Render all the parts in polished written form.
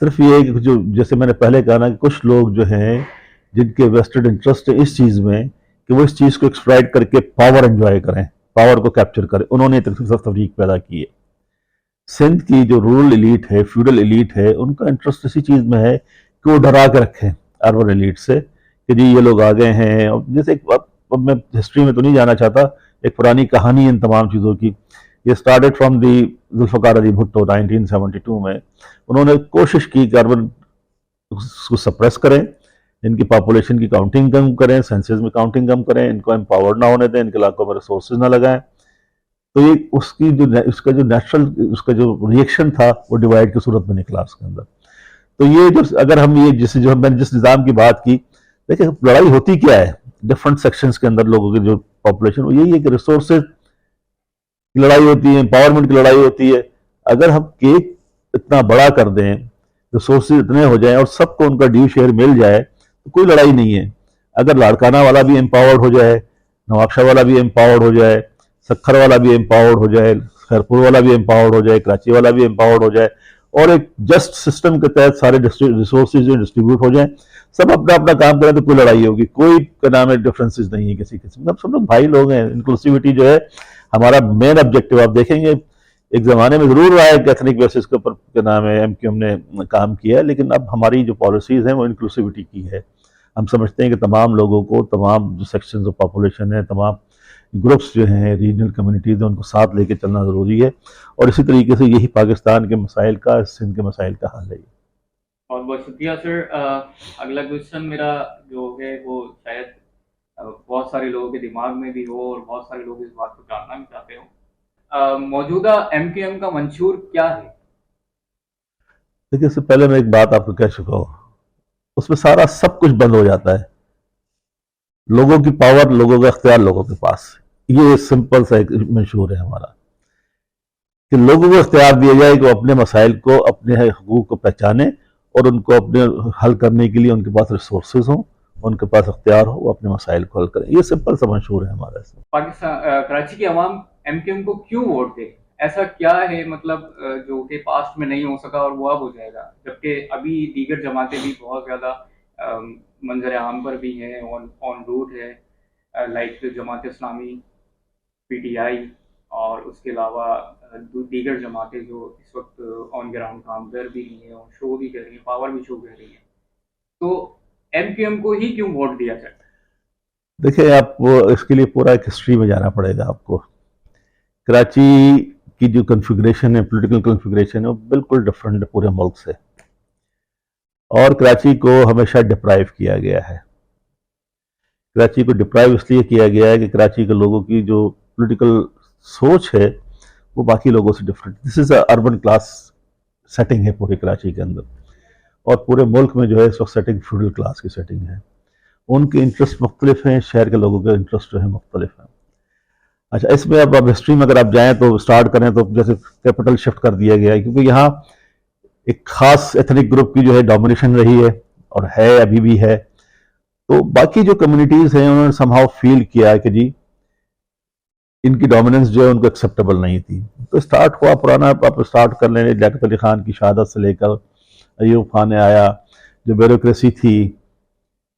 صرف یہ ہے کہ جو جیسے میں نے پہلے کہا نا کہ کچھ لوگ جو ہیں جن کے ویسٹڈ انٹرسٹ ہے اس چیز میں کہ وہ اس چیز کو ایکسپلائٹ کر کے پاور انجوائے کریں، پاور کو کیپچر کریں، انہوں نے تفریق پیدا کی ہے۔ سندھ کی جو رورل ایلیٹ ہے، فیوڈل ایلیٹ ہے، ان کا انٹرسٹ اسی چیز میں ہے کہ وہ ڈرا کے رکھیں اربن ایلیٹ سے کہ جی یہ لوگ آ گئے ہیں۔ جیسے اب میں ہسٹری میں تو نہیں جانا چاہتا، ایک پرانی کہانی ہے ان تمام چیزوں کی۔ یہ started from the Zulfiqar Ali Bhutto 1972 میں۔ انہوں نے کوشش کی کہ اربن کو سپریس کریں، ان کی پاپولیشن کی کاؤنٹنگ کم کریں، سینسز میں کاؤنٹنگ کم کریں، ان کو امپاورڈ نہ ہونے دیں، ان کے علاقوں میں ریسورسز نہ لگائیں۔ تو یہ اس کا جو نیچرل اس کا جو ریئیکشن تھا وہ ڈیوائڈ کی صورت میں نکلا اس کے اندر۔ تو یہ جو اگر ہم یہ میں نے جس نظام کی بات کی، دیکھیں لڑائی ہوتی کیا ہے ڈفرنٹ سیکشنز کے اندر لوگوں کی جو پاپولیشن، وہ یہی ہے کہ ریسورسز کی لڑائی ہوتی ہے، امپاورمنٹ کی لڑائی ہوتی ہے۔ اگر ہم کیک اتنا بڑا کر دیں، ریسورسز اتنے ہو جائیں اور سب کو ان کا ڈیو شیئر مل جائے تو کوئی لڑائی نہیں ہے۔ اگر لاڑکانہ والا بھی امپاورڈ ہو جائے، نواب شاہ والا بھی امپاورڈ ہو جائے، سکھر والا بھی امپاورڈ ہو جائے، خیرپور والا بھی امپاورڈ ہو جائے، کراچی والا بھی امپاورڈ ہو جائے، اور ایک جسٹ سسٹم کے تحت سارے ریسورسز جو ڈسٹریبیوٹ ہو جائیں، سب اپنا اپنا کام کریں تو کوئی لڑائی ہوگی، کوئی کا نام ہے ڈفرینسز نہیں ہے کسی قسم کا، سب لوگ بھائی لوگ ہیں۔ انکلوسیوٹی جو ہے ہمارا مین آبجیکٹو، آپ دیکھیں گے ایک زمانے میں ضرور رہا ہے کہ ایتھنک بیسس کے اوپر کیا نام ہے ایم کیو ایم نے کام کیا ہے، لیکن اب ہماری جو پالیسیز ہیں وہ انکلوسیوٹی کی ہے۔ ہم سمجھتے ہیں کہ تمام لوگوں کو، تمام جو سیکشنز آف پاپولیشن ہیں، تمام گروپس جو ہیں، ریجنل کمیونٹیز ہیں، ان کو ساتھ لے کے چلنا ضروری ہے، اور اسی طریقے سے یہی پاکستان کے مسائل کا، سندھ کے مسائل کا حل ہے۔ بہت بہت شکریہ سر۔ اگلا کوشچن میرا جو ہے وہ شاید بہت سارے لوگوں کے دماغ میں بھی ہو اور بہت سارے لوگ اس بات کو جاننا بھی چاہتے ہوں۔ موجودہ ایم کیو ایم کا منشور کیا ہے؟ دیکھیے اس سے پہلے میں ایک بات آپ کو کہہ چکا ہوں، اس میں سارا سب کچھ بند ہو جاتا ہے، لوگوں کی پاور، لوگوں کا اختیار لوگوں کے پاس۔ یہ سمپل سا ایک منشور ہے ہمارا کہ لوگوں کو اختیار دیا جائے کہ وہ اپنے مسائل کو، اپنے حقوق کو پہچانیں اور ان کو اپنے حل کرنے کے لیے ان کے پاس ریسورسز ہوں، ان کے پاس اختیار ہو، وہ اپنے مسائل کو حل کریں۔ یہ سمپل سا منشور ہے ہمارا۔ پاکستان کراچی کی عوام ایم کیو ایم کو کیوں ووٹ دے؟ ایسا کیا ہے مطلب جو کہ پاسٹ میں نہیں ہو سکا اور وہ اب ہو جائے گا، جبکہ ابھی دیگر جماعتیں بھی بہت زیادہ منظر عام پر بھی ہیں، آن روٹ ہے، like Jamaat Islami, P T I, اور اس کے علاوہ دیگر جماعتیں جو اس وقت آن گراؤنڈ کام کر بھی رہی ہیں اور شو بھی کر رہی ہیں، پاور بھی شو کر رہی ہیں، تو ایم کیو ایم کو ہی کیوں ووٹ دیا جائے؟ دیکھیں آپ اس کے لیے پورا ایک ہسٹری میں جانا پڑے گا آپ کو۔ کراچی کی جو کنفیگریشن ہے، پولیٹیکل کنفیگریشن ہے، وہ بالکل ڈفرینٹ ہے پورے ملک سے، اور کراچی کو ہمیشہ ڈپرائیو کیا گیا ہے۔ کراچی کو ڈپرائیو اس لیے کیا گیا ہے کہ کراچی کے لوگوں کی جو پولیٹیکل سوچ ہے وہ باقی لوگوں سے ڈفرینٹ۔ دس از اے اربن کلاس سیٹنگ ہے پورے کراچی کے اندر، اور پورے ملک میں جو ہے اس وقت سیٹنگ فیوڈل کلاس کی سیٹنگ ہے۔ ان کے انٹرسٹ مختلف ہیں، شہر کے لوگوں کے انٹرسٹ جو ہیں مختلف ہیں۔ اچھا، اس میں اب ہسٹری میں اگر آپ جائیں تو سٹارٹ کریں تو جیسے کیپٹل شفٹ کر دیا گیا ہے، کیونکہ یہاں ایک خاص ایتھنک گروپ کی جو ہے ڈومینیشن رہی ہے اور ہے، ابھی بھی ہے۔ تو باقی جو کمیونٹیز ہیں انہوں نے سم ہاؤ فیل کیا کہ جی ان کی ڈومیننس جو ہے ان کو ایکسیپٹیبل نہیں تھی، تو سٹارٹ ہوا پرانا، آپ سٹارٹ کر لیں لیاقت علی خان کی شہادت سے لے کر ایوب خان نے آیا، جو بیوروکریسی تھی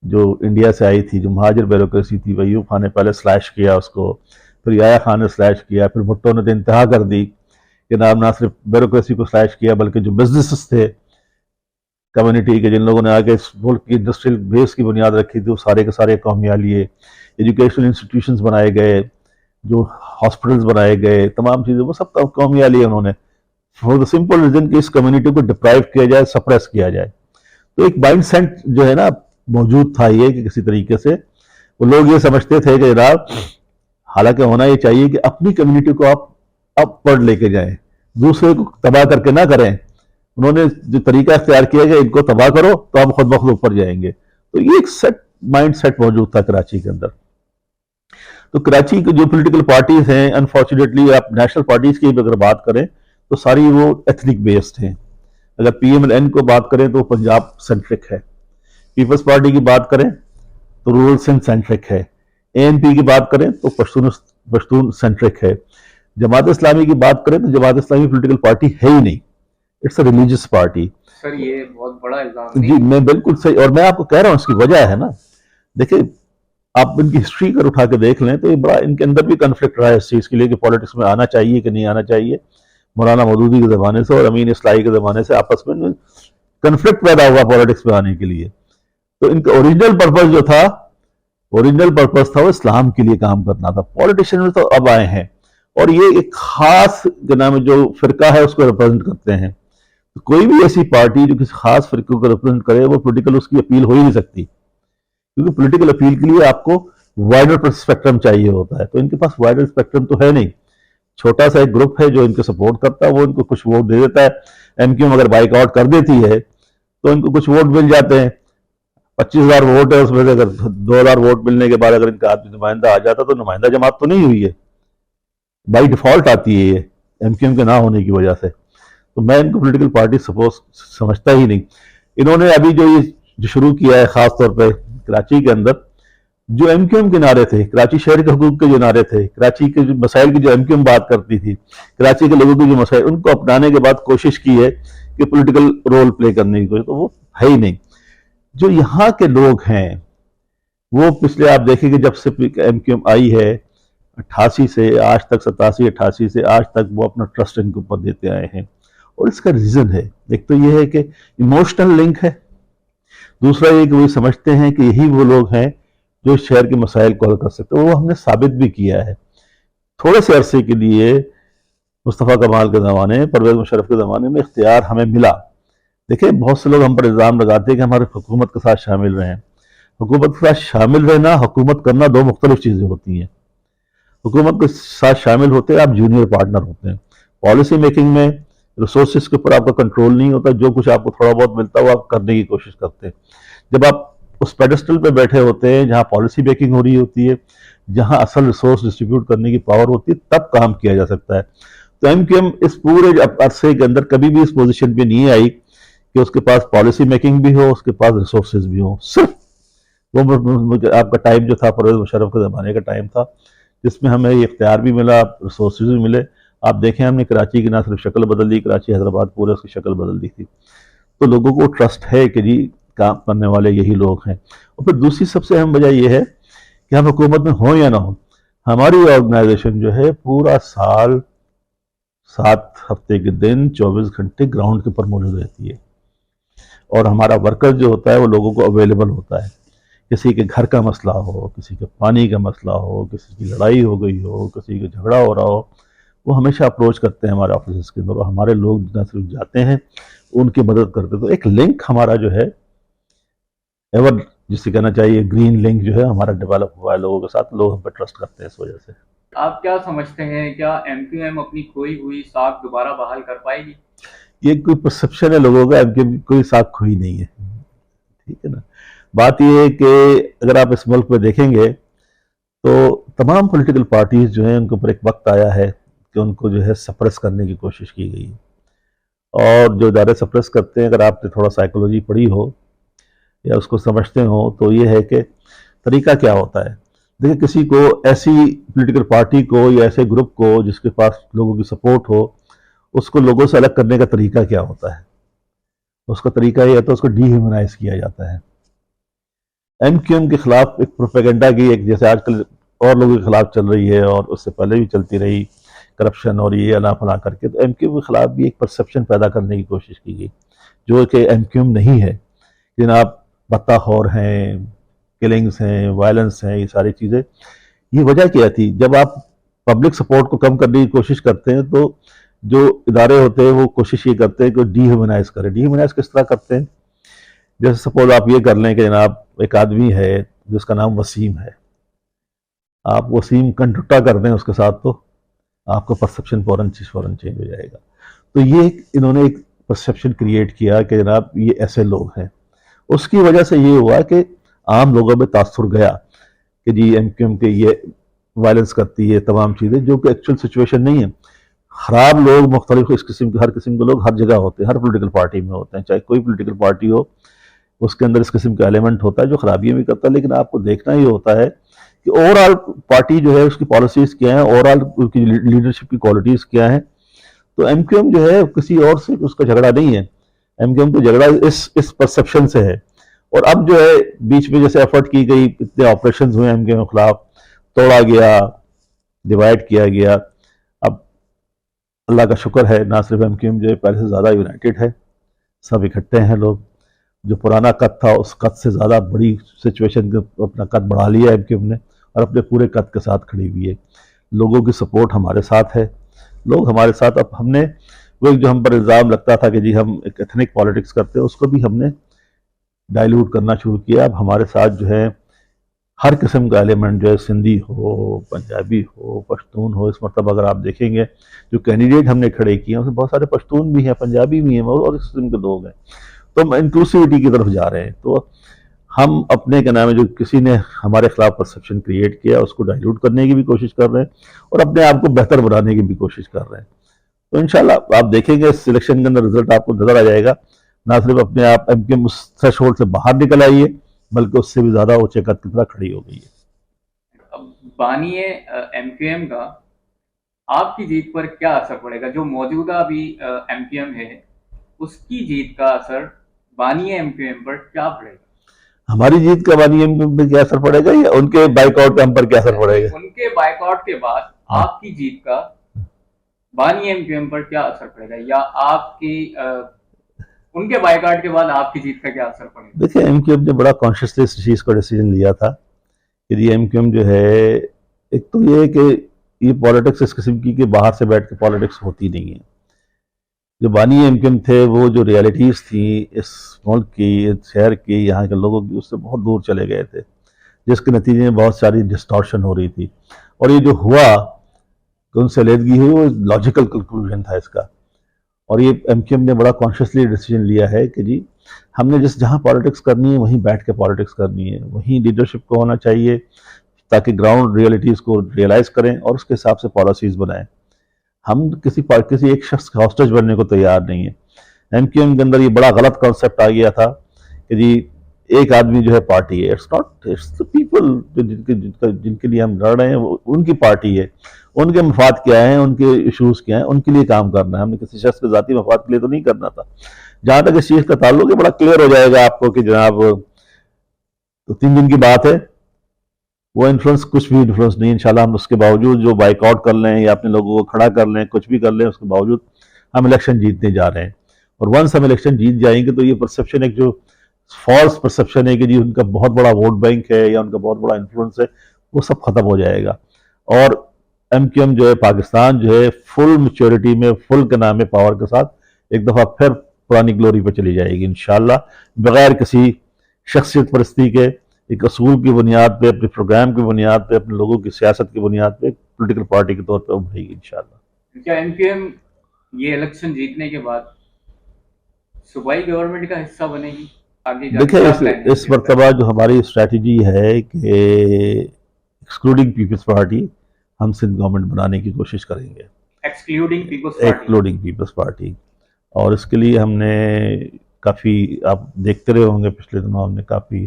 جو انڈیا سے آئی تھی، جو مہاجر بیوروکریسی تھی، وہ ایوب خان نے پہلے سلیش کیا اس کو، پھر یحییٰ خان نے سلیش کیا، پھر بھٹو نے تو انتہا کر دی کہ نہ صرف بیوروکریسی کو سلیش کیا بلکہ جو بزنسز تھے کمیونٹی کے، جن لوگوں نے آگے اس ملک کی انڈسٹریل بیس کی بنیاد رکھی تھی، وہ سارے کے سارے قومیہ لیے، ایجوکیشنل انسٹیٹیوشنز بنائے گئے، جو ہاسپٹلز بنائے گئے، تمام چیزیں وہ سب قومیہ لیے انہوں نے، فور دا سمپل ریزن کہ اس کمیونٹی کو ڈپرائیو کیا جائے، سپریس کیا جائے۔ تو ایک مائنڈ سیٹ جو ہے نا موجود تھا یہ کہ کسی طریقے سے وہ لوگ یہ سمجھتے تھے کہ جناب حالانکہ ہونا یہ چاہیے کہ اپنی کمیونٹی کو آپ اپورڈ لے کے جائیں، دوسرے کو تباہ کر کے نہ کریں۔ انہوں نے جو طریقہ اختیار کیا کہ ان کو تباہ کرو تو آپ خود بخود اوپر جائیں گے۔ تو یہ ایک سیٹ مائنڈ سیٹ موجود تھا کراچی کے اندر۔ تو کراچی کی جو پولیٹیکل پارٹیز ہیں، انفارچونیٹلی آپ نیشنل پارٹیز کی اگر بات کریں تو ساری وہ ایتھنک بیسڈ ہیں۔ اگر پی ایم ایل این کو بات کریں تو وہ پنجاب سینٹرک ہے، پیپلز پارٹی کی بات کریں تو رورل سندھ سینٹرک ہے، اے این پی کی بات کریں تو پشتون سینٹرک ہے، جماعت اسلامی کی بات کریں تو جماعت اسلامی پولیٹیکل پارٹی ہے ہی نہیں، اٹس اے ریلیجس پارٹی۔ سر یہ بہت بڑا الزام جی نہیں؟ میں بالکل صحیح، اور میں آپ کو کہہ رہا ہوں اس کی وجہ ہے نا، دیکھیں آپ ان کی ہسٹری اگر اٹھا کے دیکھ لیں تو یہ بڑا ان کے اندر بھی کنفلکٹ رہا ہے اس چیز کے لیے کہ پالیٹکس میں آنا چاہیے کہ نہیں آنا چاہیے. مولانا مودودی کے زمانے سے اور امین اصلاحی کے زمانے سے آپس میں کنفلکٹ پیدا ہوا پالیٹکس میں آنے کے لیے. تو ان کا اوریجنل پرپز جو تھا، اوریجنل پرپز تھا وہ اسلام کے لیے کام کرنا تھا. پالیٹیشین میں تو اب آئے ہیں اور یہ ایک خاص جناب جو فرقہ ہے اس کو ریپرزینٹ کرتے ہیں. کوئی بھی ایسی پارٹی جو کسی خاص فرقے کو ریپرزینٹ کرے وہ پولیٹیکل اس کی اپیل ہو ہی نہیں سکتی، کیونکہ پولیٹیکل اپیل کے لیے آپ کو وائڈر اسپیکٹرم چاہیے ہوتا ہے. تو ان کے پاس وائڈر اسپیکٹرم تو ہے نہیں. چھوٹا سا ایک گروپ ہے جو ان کو سپورٹ کرتا ہے، وہ ان کو کچھ ووٹ دے دیتا ہے. ایم کیو ایم اگر بائک آؤٹ کر دیتی ہے تو ان کو کچھ ووٹ مل جاتے ہیں. 25,000 ووٹ ہے، اس میں سے اگر 2,000 ووٹ ملنے کے بعد اگر ان کا آدمی نمائندہ آ جاتا تو نمائندہ جماعت تو نہیں ہوئی ہے، بائی ڈیفالٹ آتی ہے یہ ایم کیو ایم کے نہ ہونے کی وجہ سے. تو میں ان کو پولیٹیکل پارٹی سپوز سمجھتا ہی نہیں. انہوں نے ابھی جو شروع کیا ہے خاص طور پہ کراچی کے اندر، جو ایم کیو ایم کے نعرے تھے، کراچی شہر کے حقوق کے جو نعرے تھے، کراچی کے جو مسائل کی جو ایم کیو ایم بات کرتی تھی، کراچی کے لوگوں کے جو مسائل، ان کو اپنانے کے بعد کوشش کی ہے کہ پولیٹیکل رول پلے کرنے کی کوشش، تو وہ ہے ہی نہیں. جو یہاں کے لوگ ہیں وہ پچھلے آپ دیکھیں کہ جب سے ایم کیو ایم آئی ہے 88 سے آج تک، 87-88 سے آج تک وہ اپنا ٹرسٹ ان کے اوپر دیتے آئے ہیں. اور اس کا ریزن ہے، ایک تو یہ ہے کہ ایموشنل لنک ہے، دوسرا یہ کہ وہ سمجھتے ہیں کہ یہی وہ لوگ ہیں جو شہر کے مسائل کو حل کر سکتے ہیں. وہ ہم نے ثابت بھی کیا ہے. تھوڑے سے عرصے کے لیے مصطفیٰ کمال کے زمانے، پرویز مشرف کے زمانے میں اختیار ہمیں ملا. دیکھیں بہت سے لوگ ہم پر الزام لگاتے ہیں کہ ہمارے حکومت کے ساتھ شامل رہے ہیں. حکومت کے ساتھ شامل رہنا، حکومت کرنا دو مختلف چیزیں ہوتی ہیں. حکومت کے ساتھ شامل ہوتے ہیں آپ جونیئر پارٹنر ہوتے ہیں. پالیسی میکنگ میں ریسورسز کے اوپر آپ کا کنٹرول نہیں ہوتا، جو کچھ آپ کو تھوڑا بہت ملتا ہے وہ آپ کرنے کی کوشش کرتے ہیں. جب آپ اس پیڈسٹل پہ بیٹھے ہوتے ہیں جہاں پالیسی میکنگ ہو رہی ہوتی ہے، جہاں اصل ریسورس ڈسٹریبیوٹ کرنے کی پاور ہوتی ہے، تب کام کیا جا سکتا ہے. تو ایم کیو ایم اس پورے عرصے کے اندر کبھی بھی اس پوزیشن پہ نہیں آئی کہ اس کے پاس پالیسی میکنگ بھی ہو، اس کے پاس ریسورسز بھی ہوں. صرف وہ آپ کا ٹائم جو تھا پرویز مشرف کے زمانے کا ٹائم تھا جس میں ہمیں یہ اختیار بھی ملا، ریسورسز بھی ملے. آپ دیکھیں ہم نے کراچی کی نہ صرف شکل بدل دی، کراچی حیدرآباد پورے اس کی شکل بدل دی تھی. تو لوگوں کو ٹرسٹ ہے کہ جی کام کرنے والے یہی لوگ ہیں. اور پھر دوسری سب سے اہم وجہ یہ ہے کہ ہم حکومت میں ہوں یا نہ ہوں، ہماری آرگنائزیشن جو ہے پورا سال 7 ہفتے کے دن 24 گھنٹے گراؤنڈ کے اوپر موجود رہتی ہے. اور ہمارا ورکر جو ہوتا ہے وہ لوگوں کو اویلیبل ہوتا ہے. کسی کے گھر کا مسئلہ ہو، کسی کے پانی کا مسئلہ ہو، کسی کی لڑائی ہو گئی ہو، کسی کا جھگڑا ہو رہا ہو، وہ ہمیشہ اپروچ کرتے ہیں ہمارے آفیسز کے اندر. اور ہمارے لوگ نہ صرف جاتے ہیں، ان کی مدد کرتے ہیں. تو ایک لنک ہمارا جو ہے ایور جسے کہنا چاہیے گرین لنک جو ہے ہمارا ڈیولپ ہوا ہے لوگوں کے ساتھ. لوگ ہم پہ ٹرسٹ کرتے ہیں اس وجہ سے. آپ کیا سمجھتے ہیں، کیا ایم کیو ایم اپنی کھوئی ہوئی ساکھ دوبارہ بحال کر پائے گی؟ یہ کوئی پرسپشن ہے لوگوں کا کہ کوئی ساکھ کھوئی نہیں ہے، ٹھیک ہے نا. بات یہ ہے کہ اگر آپ اس ملک میں دیکھیں گے تو تمام پولیٹیکل پارٹیز جو ہیں ان کے اوپر ایک وقت آیا ہے کہ ان کو جو ہے سپریس کرنے کی کوشش کی گئی. اور جو ادارے سپریس کرتے ہیں، اگر آپ نے تھوڑا سائیکولوجی پڑھی ہو یا اس کو سمجھتے ہو تو یہ ہے کہ طریقہ کیا ہوتا ہے. دیکھیں کسی کو ایسی پولیٹیکل پارٹی کو یا ایسے گروپ کو جس کے پاس لوگوں کی سپورٹ ہو، اس کو لوگوں سے الگ کرنے کا طریقہ کیا ہوتا ہے؟ اس کا طریقہ یہ ہوتا ہے اس کو ڈی ہیومنائز کیا جاتا ہے. ایم کیو ایم کے خلاف ایک پروپیگنڈا کی ایک جیسے آج کل اور لوگوں کے خلاف چل رہی ہے اور اس سے پہلے بھی چلتی رہی، کرپشن اور یہ انا فنا کر کے، تو ایم کیو ایم کے خلاف بھی ایک پرسپشن پیدا کرنے کی کوشش کی گئی جو کہ ایم کیو ایم نہیں ہے. جناب بطہ خور ہیں، کلنگز ہیں، وائلنس ہیں، یہ ساری چیزیں. یہ وجہ کیا تھی؟ جب آپ پبلک سپورٹ کو کم کرنے کی کوشش کرتے ہیں تو جو ادارے ہوتے ہیں وہ کوشش یہ کرتے ہیں کہ ڈی ہیومنائز کریں. ڈی ہیومنائز کس طرح کرتے ہیں؟ جیسے سپوز آپ یہ کر لیں کہ جناب ایک آدمی ہے جس کا نام وسیم ہے، آپ وسیم کنٹکٹا کر دیں اس کے ساتھ تو آپ کا پرسپشن فوراً چینج ہو جائے گا. تو یہ انہوں نے ایک پرسپشن کریٹ کیا کہ جناب یہ ایسے لوگ ہیں. اس کی وجہ سے یہ ہوا کہ عام لوگوں میں تاثر گیا کہ جی ایم کیو ایم کے یہ وائلنس کرتی ہے، تمام چیزیں، جو کہ ایکچوئل سچویشن نہیں ہے. خراب لوگ مختلف اس قسم کے، ہر قسم کے لوگ ہر جگہ ہوتے ہیں، ہر پولیٹیکل پارٹی میں ہوتے ہیں، چاہے کوئی پولیٹیکل پارٹی ہو اس کے اندر اس قسم کا ایلیمنٹ ہوتا ہے جو خرابیاں بھی کرتا ہے. لیکن آپ کو دیکھنا یہ ہوتا ہے کہ اوور آل پارٹی جو ہے اس کی پالیسیز کیا ہیں، اوور آل اس کی لیڈرشپ کی کوالٹیز کیا ہیں. تو ایم کیو ایم جو ہے کسی اور سے اس کا جھگڑا نہیں ہے. ایم کیو ایم کا جھگڑا اس پرسپشن سے ہے. اور اب جو ہے بیچ میں جیسے ایفرٹ کی گئی, اتنے آپریشنز ہوئے ایم کیو ایم کے خلاف, توڑا گیا, ڈیوائڈ کیا گیا. اب اللہ کا شکر ہے نہ صرف ایم کیو ایم جو ہے پہلے سے زیادہ یونائٹڈ ہے, سب اکٹھے ہیں لوگ. جو پرانا قد تھا اس قد سے زیادہ بڑی سچویشن اپنا قد بڑھا لیا ایم کیو ایم نے, اور اپنے پورے قد کے ساتھ کھڑی ہوئی ہے. لوگوں کی سپورٹ ہمارے ساتھ ہے, لوگ ہمارے ساتھ. اب ہم نے وہ ایک جو ہم پر الزام لگتا تھا کہ جی ہم ایک ایتھنک پالیٹکس کرتے ہیں, اس کو بھی ہم نے ڈائیلوٹ کرنا شروع کیا. اب ہمارے ساتھ جو ہے ہر قسم کا ایلیمنٹ جو ہے, سندھی ہو, پنجابی ہو, پشتون ہو. اس مرتبہ اگر آپ دیکھیں گے جو کینڈیڈیٹ ہم نے کھڑے کیے ہیں اس میں بہت سارے پشتون بھی ہیں, پنجابی بھی ہیں, اور اس قسم کے لوگ ہیں. تو ہم انکلوسیوٹی کی طرف جا رہے ہیں. تو ہم اپنے کے نام ہے جو کسی نے ہمارے خلاف پرسپشن کریٹ کیا اس کو ڈائیلوٹ کرنے کی بھی کوشش کر رہے ہیں, اور اپنے آپ کو بہتر بنانے کی بھی کوشش کر رہے ہیں. تو انشاءاللہ آپ دیکھیں گے اس الیکشن کے اندر رزلٹ آپ کو نظر آ جائے گا. نہ صرف اپنے آپ ایم کیو ایم اس تھریش ہولڈ سے باہر نکل آئی ہے, بلکہ اس سے بھی زیادہ اونچے قد کی طرح کھڑی ہو گئی ہے. اب بانی ایم کیو ایم کا آپ کی جیت پر کیا اثر پڑے گا؟ جو موجودہ ابھی ایم کیو ایم ہے اس کی جیت کا اثر بانی ایم کیو ایم پر کیا پڑے گا؟ ہماری جیت کا بانی ایم کیو ایم پہ کیا اثر پڑے گا, یا ان کے بائک آؤٹ پہ ہم پر کیا اثر پڑے گا؟ ان کے بائک آؤٹ کے بعد آپ کی جیت کا بانی ایم کیو ایم پر کیا اثر پڑے گا, یا آپ کی ان کے بائک آؤٹ کے بعد آپ کی جیت کا کیا اثر پڑے گا؟ دیکھیں ایم کیو ایم نے بڑا کانشیسلی اس چیز کا ڈیسیجن لیا تھا کہ یہ ایم کیو ایم جو ہے, ایک تو یہ ہے کہ یہ پالیٹکس اس قسم کی کہ باہر سے بیٹھ کے پالیٹکس ہوتی نہیں ہے. جو بانی ایم کیو ایم تھے وہ جو ریالٹیز تھیں اس ملک کی, اس شہر کی, یہاں کے لوگوں کی, اس سے بہت دور چلے گئے تھے, جس کے نتیجے میں بہت ساری ڈسٹارشن ہو رہی تھی. اور یہ جو ہوا کہ ان سے علیحدگی ہوئی وہ لاجیکل کنکلوژن تھا اس کا. اور یہ ایم کیو ایم نے بڑا کانشیسلی ڈیسیجن لیا ہے کہ جی ہم نے جہاں پالیٹکس کرنی ہے وہیں بیٹھ کے پالیٹکس کرنی ہے, وہیں لیڈرشپ کو ہونا چاہیے تاکہ گراؤنڈ ریئلٹیز کو ریئلائز کریں اور اس کے حساب سے پالیسیز بنائیں. ہم کسی ایک شخص کا ہاسٹیج بننے کو تیار نہیں ہے. ایم کیو ایم کے اندر یہ بڑا غلط کانسیپٹ آ گیا تھا کہ جی ایک آدمی جو ہے پارٹی ہے. It's not, it's the people جن کے لیے ہم لڑ رہے ہیں وہ ان کی پارٹی ہے. ان کے مفاد کیا ہیں, ان کے ایشوز کیا ہیں, ان کے لیے کام کرنا ہے. ہم نے کسی شخص کے ذاتی مفاد کے لیے تو نہیں کرنا تھا. جہاں تک اس چیز کا تعلق ہے بڑا کلیئر ہو جائے گا آپ کو کہ جناب 3 دن کی بات ہے, وہ انفلوئنس کچھ بھی انفلوئنس نہیں. انشاءاللہ ہم اس کے باوجود جو بائک آؤٹ کر لیں یا اپنے لوگوں کو کھڑا کر لیں, کچھ بھی کر لیں, اس کے باوجود ہم الیکشن جیتنے جا رہے ہیں. اور ونس ہم الیکشن جیت جائیں گے تو یہ پرسیپشن ایک جو فالس پرسیپشن ہے کہ جی ان کا بہت بڑا ووٹ بینک ہے یا ان کا بہت بڑا انفلوئنس ہے, وہ سب ختم ہو جائے گا. اور ایم کیو ایم جو ہے پاکستان جو ہے فل میچورٹی میں, فل کے نام پاور کے ساتھ ایک دفعہ پھر پرانی گلوری پہ چلی جائے گی انشاءاللہ, بغیر کسی شخصیت پرستی کے, ایک اصول کی بنیاد پہ, اپنے پروگرام کی بنیاد پہ, اپنے لوگوں کی سیاست کی بنیاد پہ پولیٹیکل پارٹی کے طور پہ ابھرے گی انشاءاللہ. کیا ایم کیو ایم یہ الیکشن جیتنے کے بعد صوبائی گورنمنٹ کا حصہ بنے گی؟ دیکھیں اس مرتبہ جو ہماری اسٹریٹجی ہے کہ ایکسکلوڈنگ پیپلز پارٹی ہم سندھ گورنمنٹ بنانے کی کوشش کریں گے, ایکسکلوڈنگ پیپلز پارٹی. اور اس کے لیے ہم نے کافی, آپ دیکھتے رہے ہوں گے پچھلے دنوں ہم نے کافی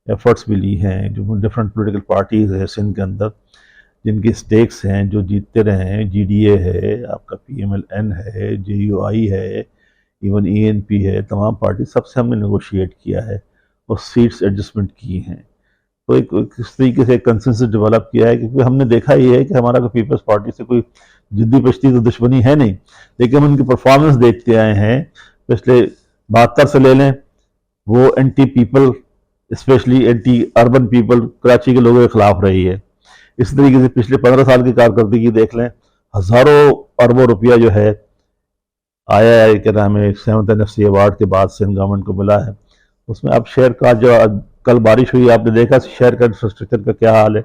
ایفرٹس بھی لی ہیں. جو ڈفرینٹ پولیٹیکل پارٹیز ہیں سندھ کے اندر جن کی سٹیکس ہیں جو جیتتے رہے ہیں, جی ڈی اے ہے, آپ کا پی ایم ایل این ہے, جے یو آئی ہے, ایون ای این پی ہے, تمام پارٹی سب سے ہم نے نیگوشیٹ کیا ہے اور سیٹس ایڈجسٹمنٹ کی ہیں. تو ایک اس طریقے سے ایک کنسنسس ڈیولپ کیا ہے, کیونکہ ہم نے دیکھا یہ ہے کہ ہمارا کوئی پیپلز پارٹی سے کوئی جدی پشتی تو دشمنی ہے نہیں, لیکن ہم ان کی پرفارمنس دیکھتے آئے ہیں پچھلے 72 سے لے لیں, وہ anti people especially anti urban people Karachi کے لوگوں کے خلاف رہی ہے. اس طریقے سے پچھلے 15 سال کی کارکردگی دیکھ لیں, ہزاروں اربوں روپیہ جو ہے آیا ہے کہ نام 7th NFC ایوارڈ کے بعد سندھ گورنمنٹ کو ملا ہے. اس میں اب شہر کا جو کل بارش ہوئی آپ نے دیکھا شہر کا انفراسٹرکچر کا کیا حال ہے.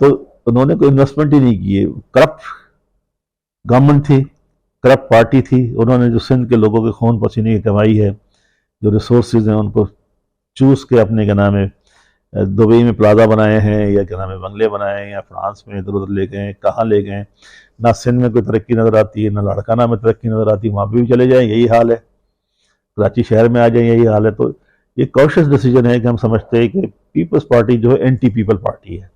تو انہوں نے کوئی انویسٹمنٹ ہی نہیں کی. کرپٹ گورنمنٹ تھی, کرپٹ پارٹی تھی. انہوں نے جو سندھ کے لوگوں کے خون پسینے کی کمائی ہے, جو ریسورسز ہیں ان کو چوز کے اپنے کے نام ہے دبئی میں پلازا بنائے ہیں یا کیا نام ہے بنگلے بنائے ہیں یا فرانس میں ادھر ادھر لے گئے, کہاں لے گئے. نہ سندھ میں کوئی ترقی نظر آتی ہے, نہ لاڑکانہ میں ترقی نظر آتی ہے. وہاں پہ بھی چلے جائیں یہی حال ہے, کراچی شہر میں آ جائیں یہی حال ہے. تو یہ کوشش ڈیسیجن ہے کہ ہم سمجھتے ہیں کہ پیپلز پارٹی جو ہے اینٹی پیپل پارٹی ہے.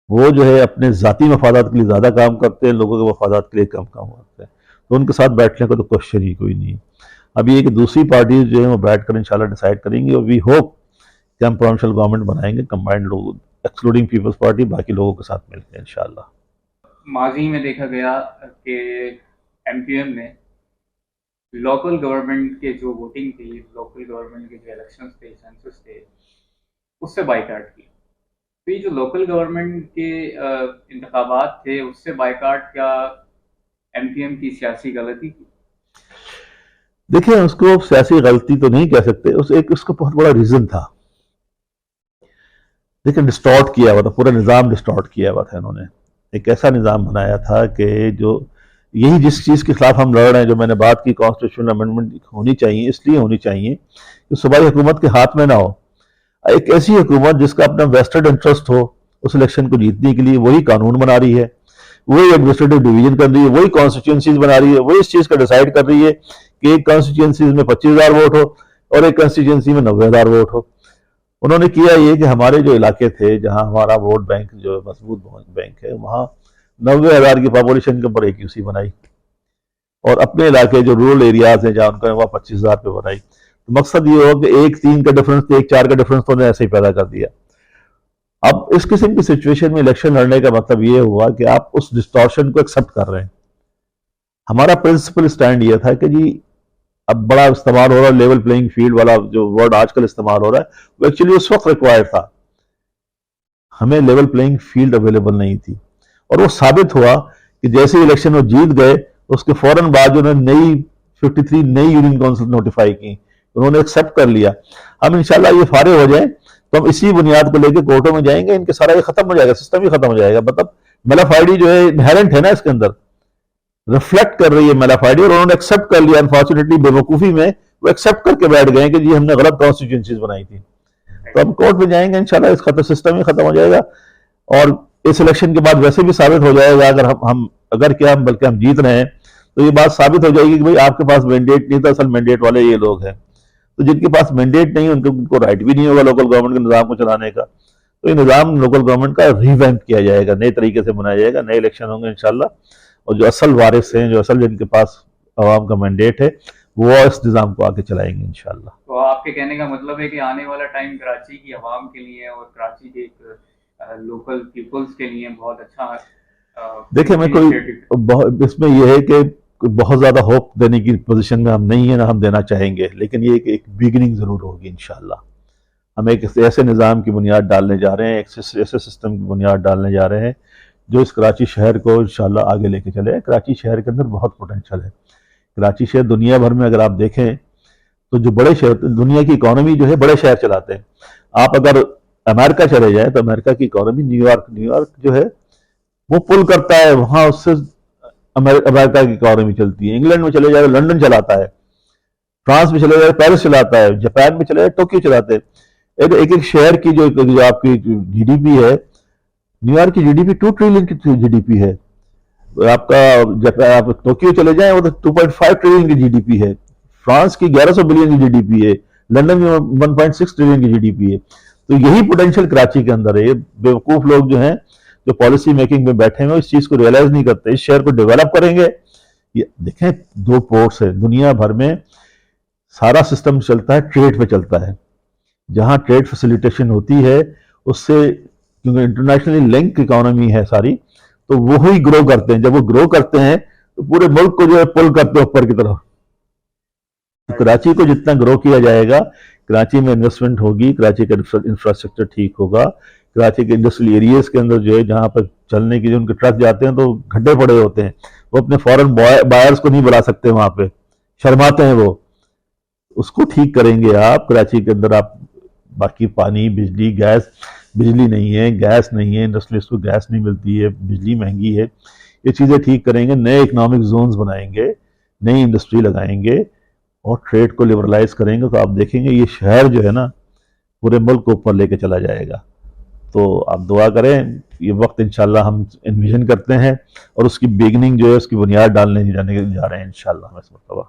وہ جو ہے اپنے ذاتی مفادات کے لیے زیادہ کام کرتے ہیں, لوگوں کے مفادات کے لیے کم کام کرتے ہیں. تو ان کے ساتھ بیٹھنے کا تو کوشچن ہی کوئی نہیں. اب یہ کہ دوسری پارٹیز جو ہیں وہ بیٹھ کر انشاءاللہ ڈیسائیڈ کریں گی, اور وی ہوپ کہ ہم پروونشل گورنمنٹ بنائیں گے کمبائنڈ لوگ ایکسکلوڈنگ پیپلز پارٹی, باقی لوگوں کے ساتھ مل کے انشاءاللہ. ماضی میں دیکھا گیا کہ ایم پی ایم میں لوکل گورنمنٹ کے جو ووٹنگ تھی, لوکل گورنمنٹ کے جو الیکشنز تھے, سینسس تھے, اس سے بائیکاٹ کیا. تو یہ جو لوکل گورنمنٹ کے انتخابات تھے, اس سے بائیکاٹ کیا ایم پی ایم کی سیاسی غلطی کی؟ دیکھیں, اس کو سیاسی غلطی تو نہیں کہہ سکتے, اس کا بہت بڑا ریزن تھا. دیکھیں, ڈسٹارٹ کیا ہوا تھا, پورا نظام ڈسٹارٹ کیا ہوا تھا انہوں نے. ایک ایسا نظام بنایا تھا کہ جو یہی جس چیز کے خلاف ہم لڑ رہے ہیں, جو میں نے بات کی کانسٹیٹیوشنل امینڈمنٹ ہونی چاہیے, اس لیے ہونی چاہیے کہ صوبائی حکومت کے ہاتھ میں نہ ہو. ایک ایسی حکومت جس کا اپنا ویسٹڈ انٹرسٹ ہو اس الیکشن کو جیتنے کے لیے, وہی قانون بنا رہی ہے, وہی ایڈمنسٹریٹو ڈویژن کر رہی ہے, وہی کانسٹیٹوئنسیز بنا رہی ہے, وہی اس چیز کا ڈیسائیڈ کر رہی ہے کہ ایک کانسٹیٹوئنسیز میں 25,000 ووٹ ہو اور ایک کانسٹیٹوئنسی میں 90,000 ووٹ ہو. انہوں نے کیا یہ کہ ہمارے جو علاقے تھے جہاں ہمارا ووٹ بینک جو مضبوط بینک ہے, وہاں 90,000 کی پاپولیشن کے اوپر ایک یو سی بنائی, اور اپنے علاقے جو رورل ایریاز ہیں جہاں ان کا وہاں 25,000 پہ بنائی. تو مقصد یہ ہو کہ ایک 3 کا ڈفرنس تھا, ایک 4 کا ڈفرنس تو انہیں ایسے ہی پیدا کر دیا. اب اس قسم کی سچویشن میں الیکشن لڑنے کا مطلب یہ ہوا کہ آپ اس ڈسٹورشن کو ایکسپٹ کر رہے ہیں. ہمارا پرنسپل سٹینڈ یہ تھا کہ جی اب بڑا استعمال ہو رہا ہے لیول پلینگ فیلڈ والا جو ورڈ آج کل استعمال ہو رہا ہے, وہ ایکچولی اس وقت ریکوائر تھا. ہمیں لیول پلینگ فیلڈ اویلیبل نہیں تھی, اور وہ ثابت ہوا کہ جیسے الیکشن وہ جیت گئے اس کے فوراً بعد جو انہوں نے 53 نئی یونین کونسل نوٹیفائی کی, انہوں نے ایکسیپٹ کر لیا. ہم انشاءاللہ یہ فارغ ہو جائیں تو ہم اسی بنیاد کو لے کے کورٹوں میں جائیں گے, ان کے سارا یہ ختم ہو جائے گا, سسٹم ہی ختم ہو جائے گا. مطلب میلف آئی ڈی جو ہے انہیرنٹ ہے نا, اس کے اندر ریفلیکٹ کر رہی ہے میلف آئی ڈی, اور انہوں نے ایکسیپٹ کر لیا. انفارچونیٹلی بے وقوفی میں وہ ایکسیپٹ کر کے بیٹھ گئے کہ جی ہم نے غلط کانسٹیٹوئنسیز بنائی تھی. تو ہم کورٹ میں جائیں گے انشاءاللہ, اس سسٹم ہی ختم ہو جائے گا, اور اس الیکشن کے بعد ویسے بھی ثابت ہو جائے گا بلکہ ہم جیت رہے ہیں تو یہ بات ثابت ہو جائے گی کہ بھئی آپ کے پاس مینڈیٹ نہیں تھا, اصل مینڈیٹ والے یہ لوگ ہیں. تو جن کے پاس مینڈیٹ نہیں ان کو رائٹ بھی نہیں ہوگا لوکل گورنمنٹ کے نظام کو چلانے کا. تو یہ نظام لوکل گورنمنٹ کا ریویمپ کیا جائے گا, نئے طریقے سے بنایا جائے گا, نئے الیکشن ہوں گے انشاءاللہ, اور جو اصل وارث ہیں, جو اصل جن کے پاس عوام کا مینڈیٹ ہے, وہ اس نظام کو آگے چلائیں گے انشاءاللہ. تو آپ کے کہنے کا مطلب ہے کہ آنے والا ٹائم کراچی کی عوام کے لیے اور کراچی کے ایک لوکل پیپلز کے لیے بہت اچھا. دیکھیں, میں اس میں یہ ہے کہ بہت زیادہ ہوپ دینے کی پوزیشن میں ہم نہیں ہیں, نہ ہم دینا چاہیں گے, لیکن یہ کہ ایک بگننگ ضرور ہوگی انشاءاللہ. ہم ایک ایسے نظام کی بنیاد ڈالنے جا رہے ہیں, ایک ایسے سسٹم کی بنیاد ڈالنے جا رہے ہیں جو اس کراچی شہر کو انشاءاللہ آگے لے کے چلے. کراچی شہر کے اندر بہت پوٹینشل ہے. کراچی شہر دنیا بھر میں اگر آپ دیکھیں تو جو بڑے شہر, دنیا کی اکانومی جو ہے بڑے شہر چلاتے ہیں. آپ اگر امریکہ چلے جائیں تو امریکہ کی اکانومی نیو یارک جو ہے وہ پل کرتا ہے, وہاں اس سے امریکہ کی اکانومی چلتی ہے. انگلینڈ میں چلے جائے لنڈن چلاتا ہے, فرانس میں چلے جائے پیرس چلاتا ہے, جاپان میں چلے جائے ٹوکیو چلاتے ہیں. ایک شہر کی جو آپ کی جی ڈی پی ہے, نیو یارک کی جی ڈی پی 2 ٹریلین کی جی ڈی پی ہے. آپ ٹوکیو چلے جائیں وہ تو 2.5 ٹریلین کی جی ڈی پی ہے. فرانس کی 1100 بلین کی جی ڈی پی ہے. لنڈن میں 1.6 ٹریلین کی جی ڈی پی ہے. تو یہی پوٹینشیل کراچی کے اندر ہے. بے وقوف لوگ جو ہیں جو پالیسی میکنگ میں بیٹھے ہیں اس چیز کو ریئلائز نہیں کرتے. اس شہر کو ڈیولپ کریں گے. دیکھیں 2 پورٹس ہیں دنیا بھر میں, سارا سسٹم چلتا ہے ٹریڈ پہ چلتا ہے. جہاں ٹریڈ فیسیلیٹیشن ہوتی ہے اس سے, کیونکہ انٹرنیشنلی لنک اکانومی ہے ساری, تو وہی گرو کرتے ہیں. جب وہ گرو کرتے ہیں تو پورے ملک کو جو ہے پل کرتے ہیں اوپر کی طرف. تو کراچی کو جتنا گرو کیا جائے گا, کراچی میں انویسٹمنٹ ہوگی, کراچی کا انفراسٹرکچر ٹھیک ہوگا, کراچی کے انڈسٹریل ایریاز کے اندر جو ہے جہاں پر چلنے کی جو ان کے ٹرک جاتے ہیں تو گھڈے پڑے ہوتے ہیں, وہ اپنے فورن بائرز کو نہیں بلا سکتے, وہاں پہ شرماتے ہیں وہ. اس کو ٹھیک کریں گے آپ. کراچی کے اندر آپ باقی پانی, بجلی, گیس, بجلی نہیں ہے, گیس نہیں ہے, انڈسٹریلسٹ کو گیس نہیں ملتی ہے, بجلی مہنگی ہے, یہ چیزیں ٹھیک کریں گے, نئے اکنامک زونز بنائیں گے, نئی انڈسٹری لگائیں گے اور ٹریڈ کو لیبرلائز کریں گے, تو آپ دیکھیں گے یہ شہر جو ہے نا پورے ملک کو اوپر لے کے چلا جائے گا. تو آپ دعا کریں, یہ وقت انشاءاللہ ہم انویژن کرتے ہیں اور اس کی بگننگ جو ہے اس کی بنیاد ڈالنے جا رہے ہیں انشاءاللہ ہم اس مرتبہ.